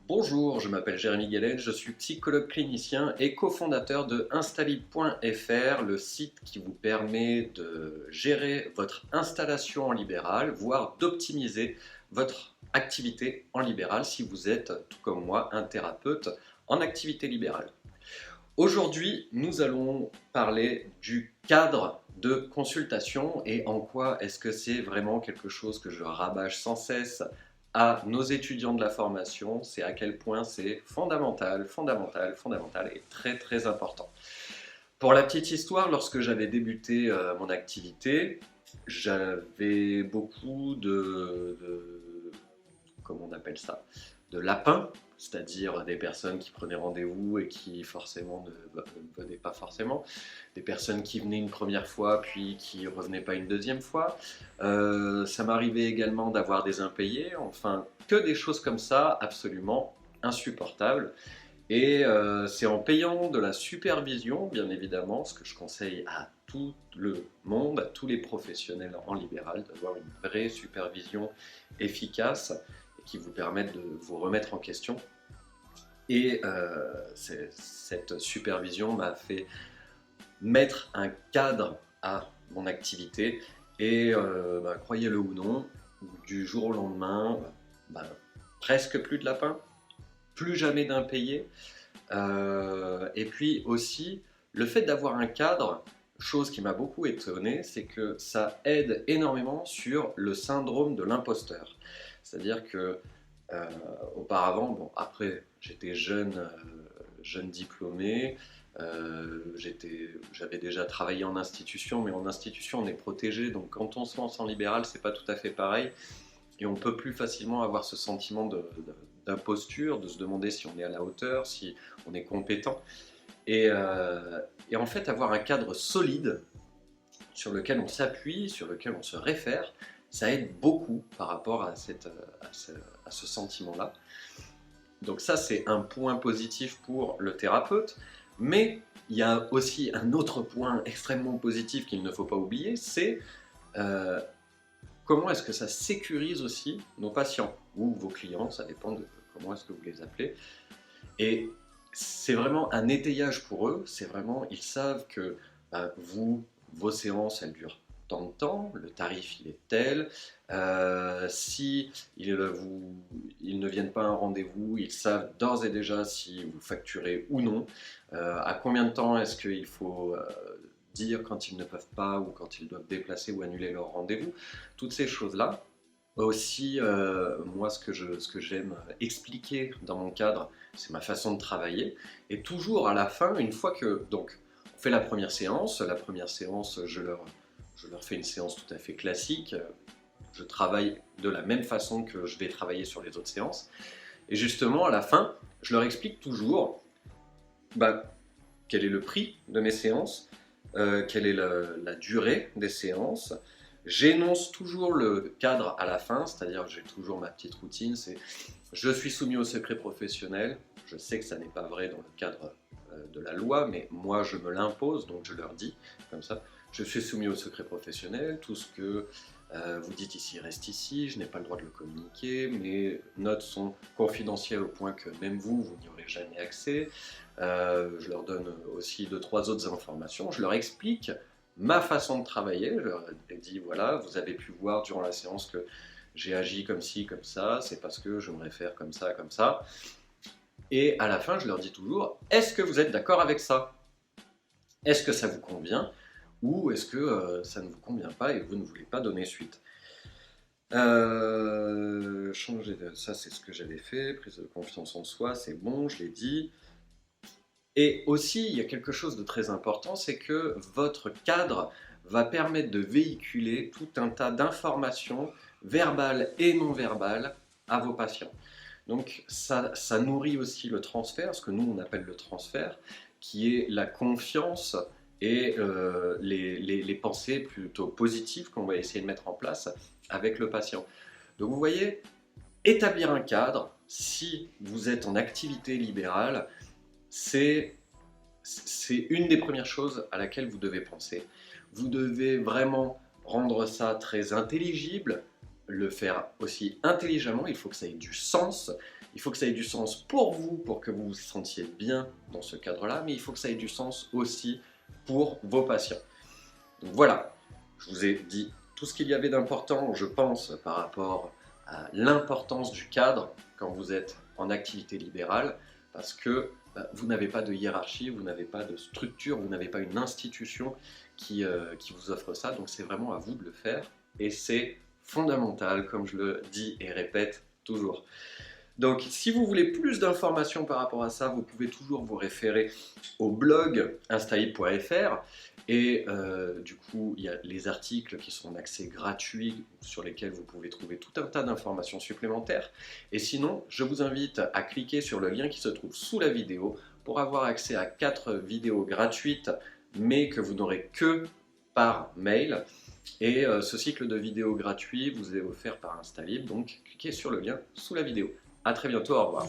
Bonjour, je m'appelle Jérémy Gallel, je suis psychologue clinicien et cofondateur de Instalib.fr, le site qui vous permet de gérer votre installation en libéral, voire d'optimiser votre activité en libéral si vous êtes, tout comme moi, un thérapeute en activité libérale. Aujourd'hui, nous allons parler du cadre de consultation et en quoi est-ce que c'est vraiment quelque chose que je rabâche sans cesse à nos étudiants de la formation, c'est à quel point c'est fondamental, fondamental, fondamental et très très important. Pour la petite histoire, lorsque j'avais débuté mon activité, j'avais beaucoup comment on appelle ça, de lapins, c'est-à-dire des personnes qui prenaient rendez-vous et qui forcément ne venaient pas forcément, des personnes qui venaient une première fois puis qui ne revenaient pas une deuxième fois. Ça m'arrivait également d'avoir des impayés, enfin que des choses comme ça absolument insupportables. Et c'est en payant de la supervision, bien évidemment, ce que je conseille à tout le monde, à tous les professionnels en libéral, d'avoir une vraie supervision efficace qui vous permettent de vous remettre en question. Et cette supervision m'a fait mettre un cadre à mon activité et croyez-le ou non, du jour au lendemain, presque plus de lapins, plus jamais d'impayés. Et puis aussi, le fait d'avoir un cadre, chose qui m'a beaucoup étonné, c'est que ça aide énormément sur le syndrome de l'imposteur. C'est-à-dire que auparavant, bon, après, j'étais jeune diplômé, j'avais déjà travaillé en institution, mais en institution on est protégé, donc quand on se lance en libéral, c'est pas tout à fait pareil, et on peut plus facilement avoir ce sentiment d'imposture, de se demander si on est à la hauteur, si on est compétent, et en fait avoir un cadre solide sur lequel on s'appuie, sur lequel on se réfère, ça aide beaucoup par rapport à ce sentiment-là. Donc ça, c'est un point positif pour le thérapeute, mais il y a aussi un autre point extrêmement positif qu'il ne faut pas oublier, c'est comment est-ce que ça sécurise aussi nos patients ou vos clients, ça dépend de comment est-ce que vous les appelez. Et c'est vraiment un étayage pour eux, c'est vraiment, ils savent que vos séances, elles durent tant de temps, le tarif il est tel, si ils ne viennent pas à un rendez-vous, ils savent d'ores et déjà si vous facturez ou non, à combien de temps est-ce qu'il faut dire quand ils ne peuvent pas ou quand ils doivent déplacer ou annuler leur rendez-vous, toutes ces choses-là. Aussi, moi, ce que j'aime expliquer dans mon cadre, c'est ma façon de travailler. Et toujours à la fin, une fois que donc on fait la première séance, je leur fais une séance tout à fait classique. Je travaille de la même façon que je vais travailler sur les autres séances. Et justement, à la fin, je leur explique toujours quel est le prix de mes séances, quelle est la durée des séances. J'énonce toujours le cadre à la fin, c'est-à-dire que j'ai toujours ma petite routine, c'est je suis soumis au secret professionnel. Je sais que ça n'est pas vrai dans le cadre de la loi, mais moi je me l'impose, donc je leur dis comme ça. Je suis soumis au secret professionnel, tout ce que vous dites ici reste ici, je n'ai pas le droit de le communiquer, mes notes sont confidentielles au point que même vous n'y aurez jamais accès. Je leur donne aussi 2-3 autres informations, je leur explique ma façon de travailler, je leur ai dit voilà, vous avez pu voir durant la séance que j'ai agi comme ci, comme ça, c'est parce que je me réfère comme ça, comme ça. Et à la fin, je leur dis toujours, est-ce que vous êtes d'accord avec ça? Est-ce que ça vous convient? Ou est-ce que ça ne vous convient pas et vous ne voulez pas donner suite? Ça c'est ce que j'avais fait, prise de confiance en soi, c'est bon, je l'ai dit. Et aussi, il y a quelque chose de très important, c'est que votre cadre va permettre de véhiculer tout un tas d'informations verbales et non verbales à vos patients. Donc ça nourrit aussi le transfert, ce que nous on appelle le transfert, qui est la confiance et les pensées plutôt positives qu'on va essayer de mettre en place avec le patient. Donc vous voyez, établir un cadre, si vous êtes en activité libérale, c'est une des premières choses à laquelle vous devez penser. Vous devez vraiment rendre ça très intelligible, le faire aussi intelligemment, il faut que ça ait du sens, Il faut que ça ait du sens pour vous, pour que vous vous sentiez bien dans ce cadre-là, mais il faut que ça ait du sens aussi pour vos patients. Donc voilà, je vous ai dit tout ce qu'il y avait d'important, je pense, par rapport à l'importance du cadre quand vous êtes en activité libérale, parce que vous n'avez pas de hiérarchie, vous n'avez pas de structure, vous n'avez pas une institution qui vous offre ça, donc c'est vraiment à vous de le faire, et c'est fondamental, comme je le dis et répète toujours. Donc, si vous voulez plus d'informations par rapport à ça, vous pouvez toujours vous référer au blog instahip.fr et du coup, il y a les articles qui sont en accès gratuit sur lesquels vous pouvez trouver tout un tas d'informations supplémentaires. Et sinon, je vous invite à cliquer sur le lien qui se trouve sous la vidéo pour avoir accès à 4 vidéos gratuites, mais que vous n'aurez que par mail. Et ce cycle de vidéos gratuits vous est offert par Instalib, donc cliquez sur le lien sous la vidéo. A très bientôt, au revoir.